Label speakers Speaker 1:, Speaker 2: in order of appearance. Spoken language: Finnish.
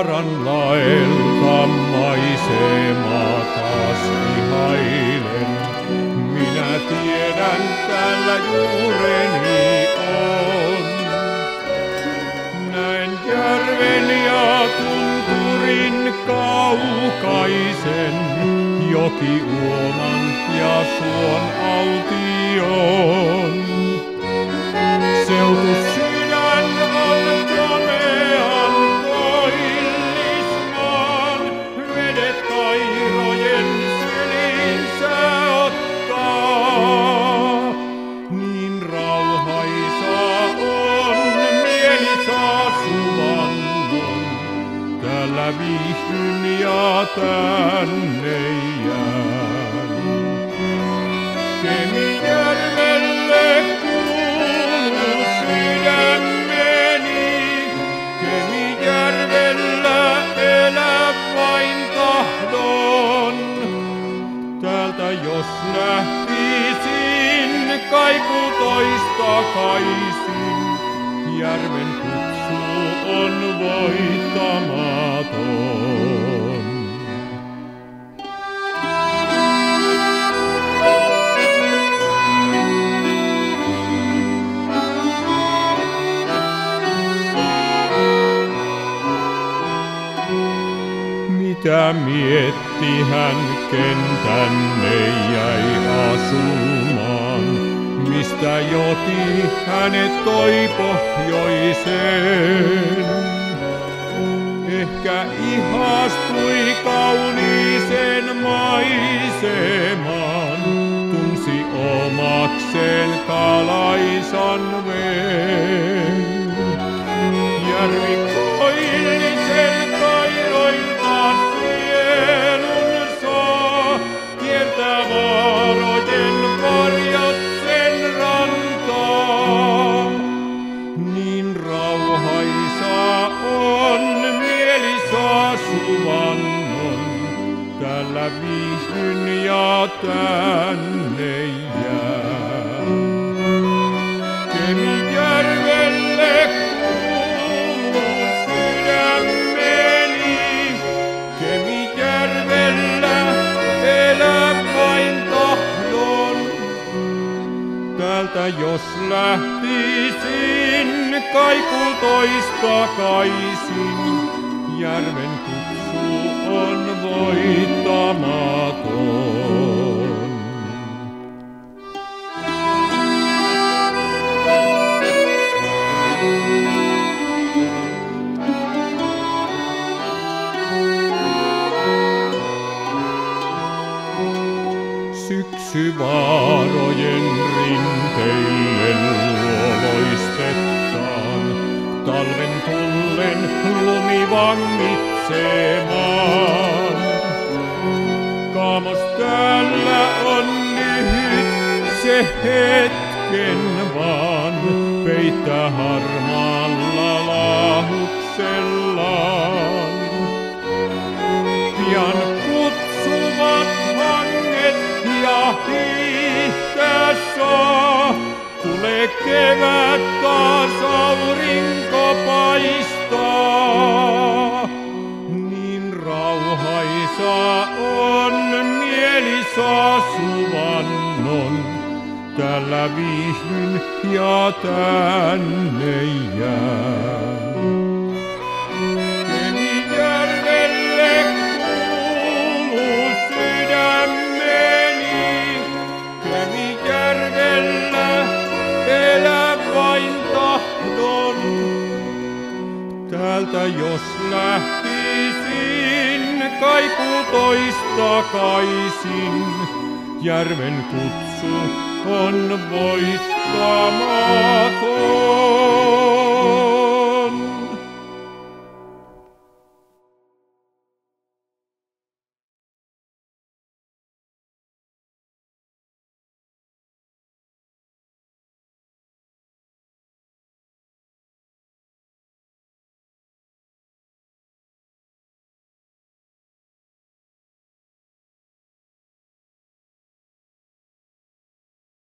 Speaker 1: vaaran laelta maisemaa taas ihailen. Minä tiedän, täällä juureni on. Näen järven ja tunturin kaukaisen, jokiuoman ja suon aution. Seutusydän on komean koillismaan, vedet kairojen sylinsä ottaa. Niin rauhaisaa on mielisää suvannon, täällä viihdyn ja tänne jään. Kemijärvelle kuuluu sydämeni, Kemijärvellä elää vain tahdon. Täältä jos lähtisin, kaipuu toista kaisin, järven kutsu on voittamaton. Mitä mietti hän, ken tänne jäi asumaan? Mistä joti hänet toi pohjoiseen? Ehkä ihastui kauniiseen maisemaan, tunsi omakseen kalaisan veen. Järvi koillisen kairoiltaan sielun saa, kiertää vaarojen varjot sen rantaa. Niin rauhaisaa on mieli saa suvannon, täällä viihdyn ja tänne jään. Kemijärvelle kuuluu sydämeni, Kemijärvellä elää vain tahdon. Täältä jos lähtisin, kaipuu toista kaisin, järven kutsu on voittamaton. Syksy vaarojen rinteille luoloistetaan, talven tullen lumi vangitsemaan. Kaamos täällä on lyhyt, se hetken vaan peittää harmaalla laahuksellaan. Pian kutsuvat hanget ja hiihtää saa, tulee kevät taas aurinko paistaa. Niin rauhaisaa on mieli saa suvannon, täällä viihdyn ja tänne jään. Kemijärvelle kuuluu sydämeni, Kemijärvellä elää vain tahdon. Täältä jos lähtisin, kaipuu toista kaisin, järven kutsu on voittamaton.